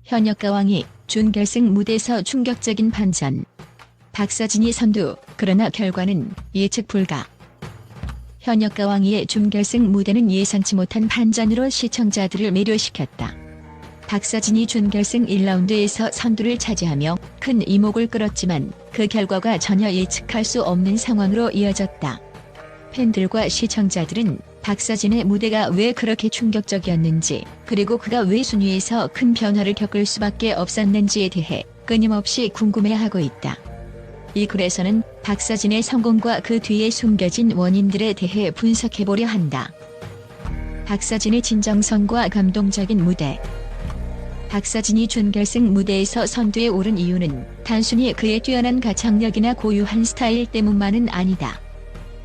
현역가왕이 준결승 무대에서 충격적인 반전. 박서진이 선두, 그러나 결과는 예측 불가. 현역가왕이의 준결승 무대는 예상치 못한 반전으로 시청자들을 매료시켰다. 박서진이 준결승 1라운드에서 선두를 차지하며 큰 이목을 끌었지만 그 결과가 전혀 예측할 수 없는 상황으로 이어졌다. 팬들과 시청자들은 박서진의 무대가 왜 그렇게 충격적이었는지, 그리고 그가 왜 순위에서 큰 변화를 겪을 수밖에 없었는지에 대해 끊임없이 궁금해하고 있다. 이 글에서는 박서진의 성공과 그 뒤에 숨겨진 원인들에 대해 분석해보려 한다. 박서진의 진정성과 감동적인 무대. 박서진이 준결승 무대에서 선두에 오른 이유는 단순히 그의 뛰어난 가창력이나 고유한 스타일 때문만은 아니다.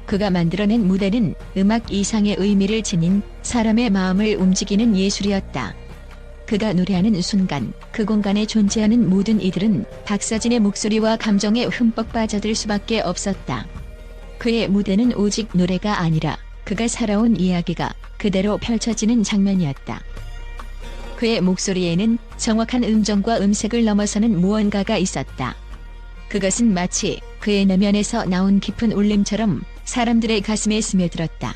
그가 만들어낸 무대는 음악 이상의 의미를 지닌 사람의 마음을 움직이는 예술이었다. 그가 노래하는 순간 그 공간에 존재하는 모든 이들은 박서진의 목소리와 감정에 흠뻑 빠져들 수밖에 없었다. 그의 무대는 오직 노래가 아니라 그가 살아온 이야기가 그대로 펼쳐지는 장면이었다. 그의 목소리에는 정확한 음정과 음색을 넘어서는 무언가가 있었다. 그것은 마치 그의 내면에서 나온 깊은 울림처럼 사람들의 가슴에 스며들었다.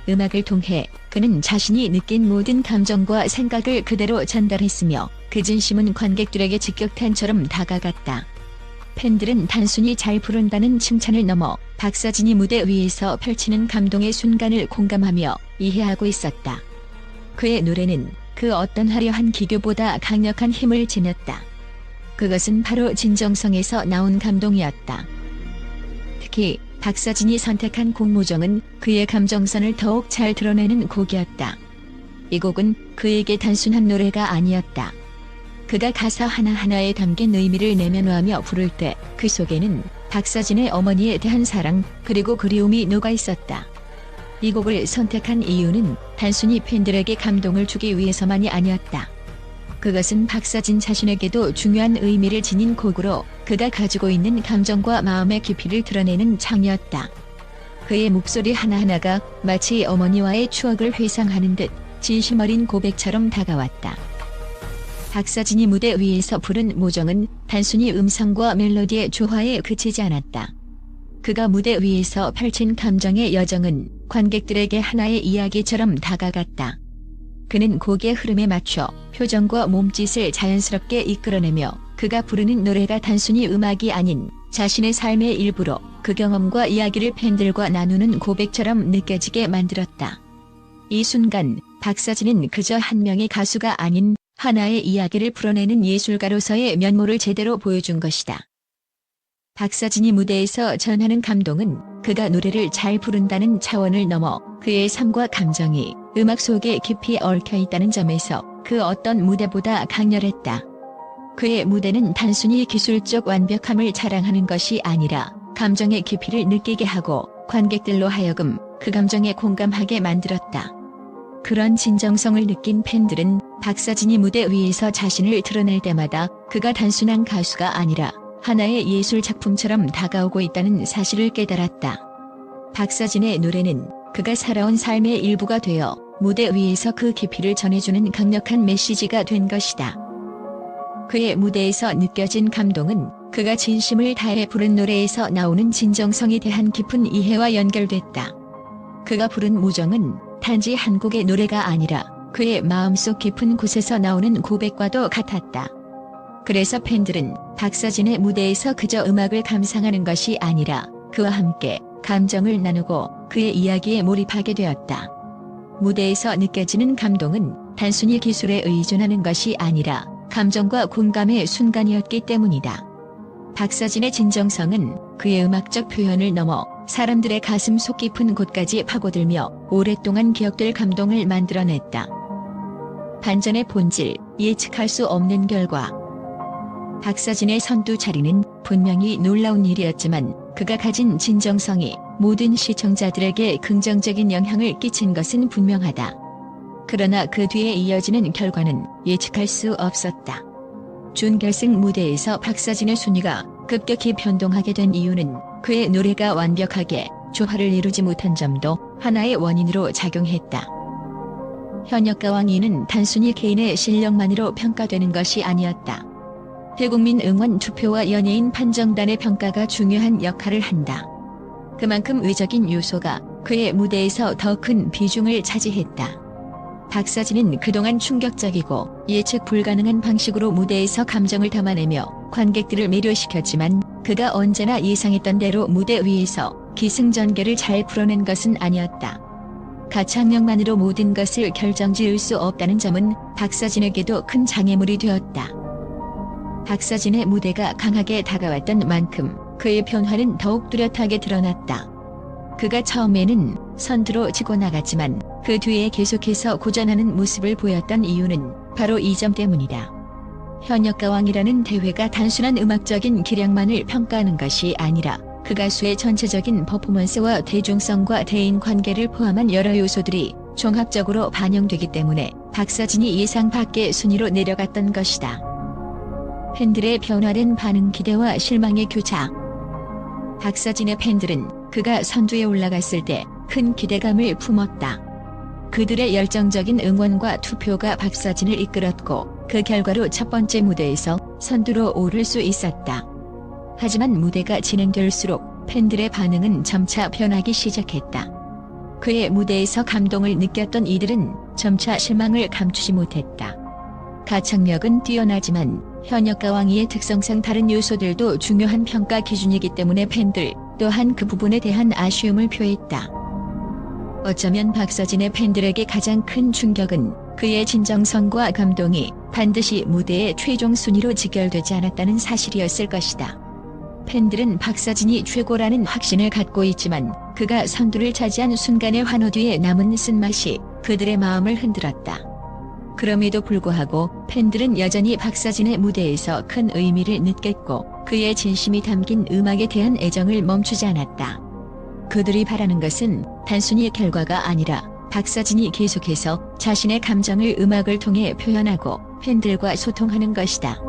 음악을 통해 그는 자신이 느낀 모든 감정과 생각을 그대로 전달했으며 그 진심은 관객들에게 직격탄처럼 다가갔다. 팬들은 단순히 잘 부른다는 칭찬을 넘어 박서진이 무대 위에서 펼치는 감동의 순간을 공감하며 이해하고 있었다. 그의 노래는 그 어떤 화려한 기교보다 강력한 힘을 지녔다. 그것은 바로 진정성에서 나온 감동이었다. 특히 박서진이 선택한 곡모정은 그의 감정선을 더욱 잘 드러내는 곡이었다. 이 곡은 그에게 단순한 노래가 아니었다. 그가 가사 하나하나에 담긴 의미를 내면화하며 부를 때 그 속에는 박서진의 어머니에 대한 사랑 그리고 그리움이 녹아 있었다. 이 곡을 선택한 이유는 단순히 팬들에게 감동을 주기 위해서만이 아니었다. 그것은 박서진 자신에게도 중요한 의미를 지닌 곡으로 그가 가지고 있는 감정과 마음의 깊이를 드러내는 창이었다. 그의 목소리 하나하나가 마치 어머니와의 추억을 회상하는 듯 진심 어린 고백처럼 다가왔다. 박서진이 무대 위에서 부른 모정은 단순히 음성과 멜로디의 조화에 그치지 않았다. 그가 무대 위에서 펼친 감정의 여정은 관객들에게 하나의 이야기처럼 다가갔다. 그는 곡의 흐름에 맞춰 표정과 몸짓을 자연스럽게 이끌어내며 그가 부르는 노래가 단순히 음악이 아닌 자신의 삶의 일부로 그 경험과 이야기를 팬들과 나누는 고백처럼 느껴지게 만들었다. 이 순간 박서진은 그저 한 명의 가수가 아닌 하나의 이야기를 풀어내는 예술가로서의 면모를 제대로 보여준 것이다. 박서진이 무대에서 전하는 감동은 그가 노래를 잘 부른다는 차원을 넘어 그의 삶과 감정이 음악 속에 깊이 얽혀 있다는 점에서 그 어떤 무대보다 강렬했다. 그의 무대는 단순히 기술적 완벽함을 자랑하는 것이 아니라 감정의 깊이를 느끼게 하고 관객들로 하여금 그 감정에 공감하게 만들었다. 그런 진정성을 느낀 팬들은 박서진이 무대 위에서 자신을 드러낼 때마다 그가 단순한 가수가 아니라 하나의 예술 작품처럼 다가오고 있다는 사실을 깨달았다. 박서진의 노래는 그가 살아온 삶의 일부가 되어 무대 위에서 그 깊이를 전해주는 강력한 메시지가 된 것이다. 그의 무대에서 느껴진 감동은 그가 진심을 다해 부른 노래에서 나오는 진정성에 대한 깊은 이해와 연결됐다. 그가 부른 모정은 단지 한 곡의 노래가 아니라 그의 마음속 깊은 곳에서 나오는 고백과도 같았다. 그래서 팬들은 박서진의 무대에서 그저 음악을 감상하는 것이 아니라 그와 함께 감정을 나누고 그의 이야기에 몰입하게 되었다. 무대에서 느껴지는 감동은 단순히 기술에 의존하는 것이 아니라 감정과 공감의 순간이었기 때문이다. 박서진의 진정성은 그의 음악적 표현을 넘어 사람들의 가슴 속 깊은 곳까지 파고들며 오랫동안 기억될 감동을 만들어냈다. 반전의 본질, 예측할 수 없는 결과. 박서진의 선두 자리는 분명히 놀라운 일이었지만 그가 가진 진정성이 모든 시청자들에게 긍정적인 영향을 끼친 것은 분명하다. 그러나 그 뒤에 이어지는 결과는 예측할 수 없었다. 준결승 무대에서 박서진의 순위가 급격히 변동하게 된 이유는 그의 노래가 완벽하게 조화를 이루지 못한 점도 하나의 원인으로 작용했다. 현역가왕 이는 단순히 개인의 실력만으로 평가되는 것이 아니었다. 대국민 응원 투표와 연예인 판정단의 평가가 중요한 역할을 한다. 그만큼 외적인 요소가 그의 무대에서 더 큰 비중을 차지했다. 박사진은 그동안 충격적이고 예측 불가능한 방식으로 무대에서 감정을 담아내며 관객들을 매료시켰지만 그가 언제나 예상했던 대로 무대 위에서 기승전결을 잘 풀어낸 것은 아니었다. 가창력만으로 모든 것을 결정지을 수 없다는 점은 박사진에게도 큰 장애물이 되었다. 박사진의 무대가 강하게 다가왔던 만큼 그의 변화는 더욱 뚜렷하게 드러났다. 그가 처음에는 선두로 치고 나갔지만 그 뒤에 계속해서 고전하는 모습을 보였던 이유는 바로 이 점 때문이다. 현역가왕이라는 대회가 단순한 음악적인 기량만을 평가하는 것이 아니라 그 가수의 전체적인 퍼포먼스와 대중성과 대인관계를 포함한 여러 요소들이 종합적으로 반영되기 때문에 박사진이 예상 밖의 순위로 내려갔던 것이다. 팬들의 변화된 반응, 기대와 실망의 교차. 박사진의 팬들은 그가 선두에 올라갔을 때 큰 기대감을 품었다. 그들의 열정적인 응원과 투표가 박사진을 이끌었고 그 결과로 첫 번째 무대에서 선두로 오를 수 있었다. 하지만 무대가 진행될수록 팬들의 반응은 점차 변하기 시작했다. 그의 무대에서 감동을 느꼈던 이들은 점차 실망을 감추지 못했다. 가창력은 뛰어나지만 현역가왕이의 특성상 다른 요소들도 중요한 평가 기준이기 때문에 팬들 또한 그 부분에 대한 아쉬움을 표했다. 어쩌면 박사진의 팬들에게 가장 큰 충격은 그의 진정성과 감동이 반드시 무대의 최종 순위로 직결되지 않았다는 사실이었을 것이다. 팬들은 박사진이 최고라는 확신을 갖고 있지만 그가 선두를 차지한 순간의 환호 뒤에 남은 쓴맛이 그들의 마음을 흔들었다. 그럼에도 불구하고 팬들은 여전히 박사진의 무대에서 큰 의미를 느꼈고 그의 진심이 담긴 음악에 대한 애정을 멈추지 않았다. 그들이 바라는 것은 단순히 결과가 아니라 박사진이 계속해서 자신의 감정을 음악을 통해 표현하고 팬들과 소통하는 것이다.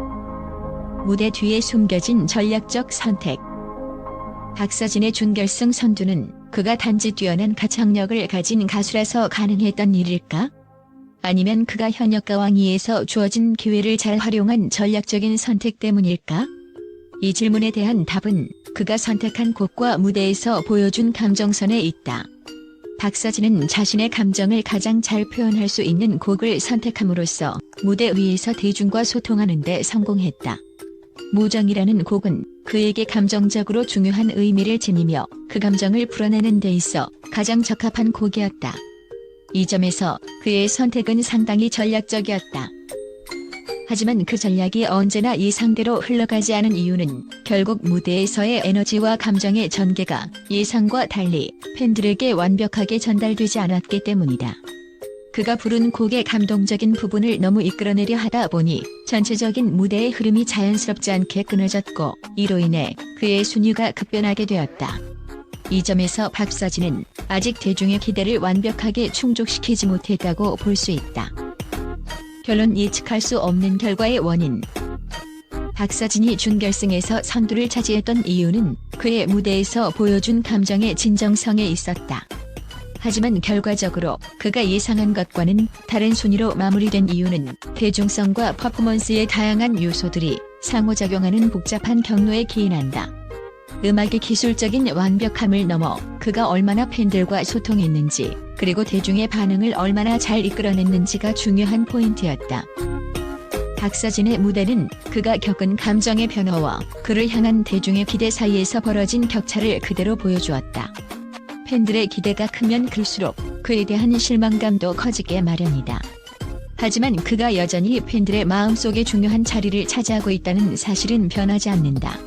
무대 뒤에 숨겨진 전략적 선택. 박사진의 준결승 선두는 그가 단지 뛰어난 가창력을 가진 가수라서 가능했던 일일까? 아니면 그가 현역가왕이에서 주어진 기회를 잘 활용한 전략적인 선택 때문일까? 이 질문에 대한 답은 그가 선택한 곡과 무대에서 보여준 감정선에 있다. 박사진은 자신의 감정을 가장 잘 표현할 수 있는 곡을 선택함으로써 무대 위에서 대중과 소통하는 데 성공했다. 무정이라는 곡은 그에게 감정적으로 중요한 의미를 지니며 그 감정을 풀어내는 데 있어 가장 적합한 곡이었다. 이 점에서 그의 선택은 상당히 전략적이었다. 하지만 그 전략이 언제나 예상대로 흘러가지 않은 이유는 결국 무대에서의 에너지와 감정의 전개가 예상과 달리 팬들에게 완벽하게 전달되지 않았기 때문이다. 그가 부른 곡의 감동적인 부분을 너무 이끌어내려 하다 보니 전체적인 무대의 흐름이 자연스럽지 않게 끊어졌고 이로 인해 그의 순위가 급변하게 되었다. 이 점에서 박사진은 아직 대중의 기대를 완벽하게 충족시키지 못했다고 볼 수 있다. 결론, 예측할 수 없는 결과의 원인. 박사진이 준결승에서 선두를 차지했던 이유는 그의 무대에서 보여준 감정의 진정성에 있었다. 하지만 결과적으로 그가 예상한 것과는 다른 순위로 마무리된 이유는 대중성과 퍼포먼스의 다양한 요소들이 상호작용하는 복잡한 경로에 기인한다. 음악의 기술적인 완벽함을 넘어 그가 얼마나 팬들과 소통했는지 그리고 대중의 반응을 얼마나 잘 이끌어냈는지가 중요한 포인트였다. 박사진의 무대는 그가 겪은 감정의 변화와 그를 향한 대중의 기대 사이에서 벌어진 격차를 그대로 보여주었다. 팬들의 기대가 크면 클수록 그에 대한 실망감도 커지게 마련이다. 하지만 그가 여전히 팬들의 마음속에 중요한 자리를 차지하고 있다는 사실은 변하지 않는다.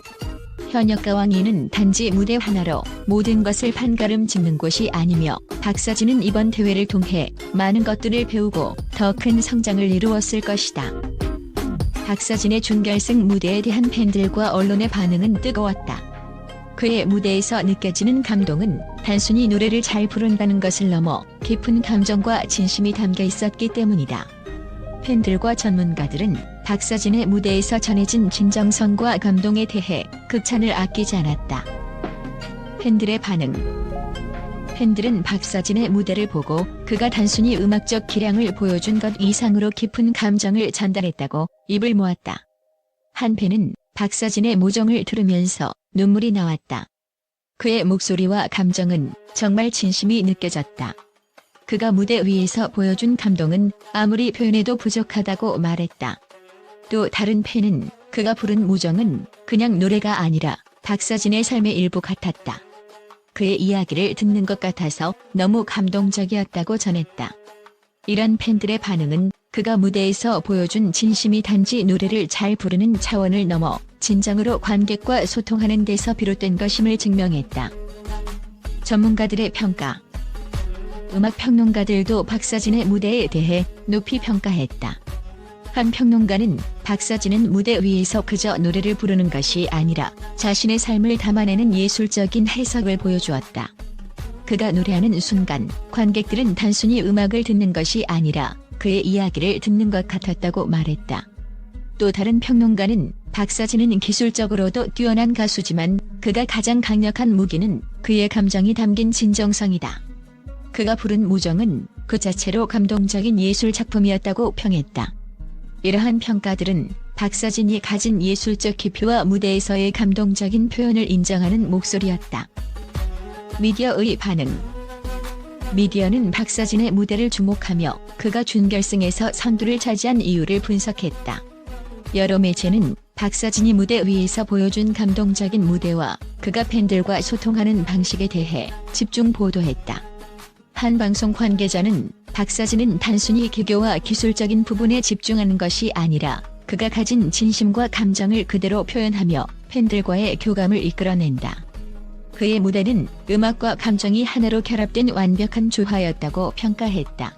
현역가왕이는 단지 무대 하나로 모든 것을 판가름 짓는 곳이 아니며 박사진은 이번 대회를 통해 많은 것들을 배우고 더 큰 성장을 이루었을 것이다. 박사진의 준결승 무대에 대한 팬들과 언론의 반응은 뜨거웠다. 그의 무대에서 느껴지는 감동은 단순히 노래를 잘 부른다는 것을 넘어 깊은 감정과 진심이 담겨 있었기 때문이다. 팬들과 전문가들은 박사진의 무대에서 전해진 진정성과 감동에 대해 극찬을 아끼지 않았다. 팬들의 반응. 팬들은 박서진의 무대를 보고 그가 단순히 음악적 기량을 보여준 것 이상으로 깊은 감정을 전달했다고 입을 모았다. 한 팬은 박서진의 무정을 들으면서 눈물이 나왔다. 그의 목소리와 감정은 정말 진심이 느껴졌다. 그가 무대 위에서 보여준 감동은 아무리 표현해도 부족하다고 말했다. 또 다른 팬은 그가 부른 무정은 그냥 노래가 아니라 박서진의 삶의 일부 같았다. 그의 이야기를 듣는 것 같아서 너무 감동적이었다고 전했다. 이런 팬들의 반응은 그가 무대에서 보여준 진심이 단지 노래를 잘 부르는 차원을 넘어 진정으로 관객과 소통하는 데서 비롯된 것임을 증명했다. 전문가들의 평가. 음악 평론가들도 박서진의 무대에 대해 높이 평가했다. 한 평론가는 박서진은 무대 위에서 그저 노래를 부르는 것이 아니라 자신의 삶을 담아내는 예술적인 해석을 보여주었다. 그가 노래하는 순간 관객들은 단순히 음악을 듣는 것이 아니라 그의 이야기를 듣는 것 같았다고 말했다. 또 다른 평론가는 박서진은 기술적으로도 뛰어난 가수지만 그가 가장 강력한 무기는 그의 감정이 담긴 진정성이다. 그가 부른 무정은 그 자체로 감동적인 예술 작품이었다고 평했다. 이러한 평가들은 박서진이 가진 예술적 깊이와 무대에서의 감동적인 표현을 인정하는 목소리였다. 미디어의 반응. 미디어는 박서진의 무대를 주목하며 그가 준결승에서 선두를 차지한 이유를 분석했다. 여러 매체는 박서진이 무대 위에서 보여준 감동적인 무대와 그가 팬들과 소통하는 방식에 대해 집중 보도했다. 한 방송 관계자는 박서진은 단순히 기교와 기술적인 부분에 집중하는 것이 아니라 그가 가진 진심과 감정을 그대로 표현하며 팬들과의 교감을 이끌어낸다. 그의 무대는 음악과 감정이 하나로 결합된 완벽한 조화였다고 평가했다.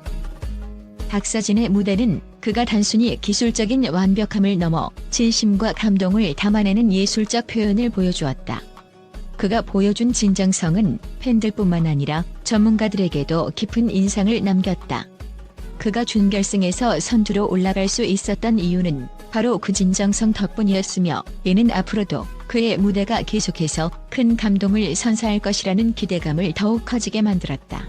박서진의 무대는 그가 단순히 기술적인 완벽함을 넘어 진심과 감동을 담아내는 예술적 표현을 보여주었다. 그가 보여준 진정성은 팬들뿐만 아니라 전문가들에게도 깊은 인상을 남겼다. 그가 준결승에서 선두로 올라갈 수 있었던 이유는 바로 그 진정성 덕분이었으며 이는 앞으로도 그의 무대가 계속해서 큰 감동을 선사할 것이라는 기대감을 더욱 커지게 만들었다.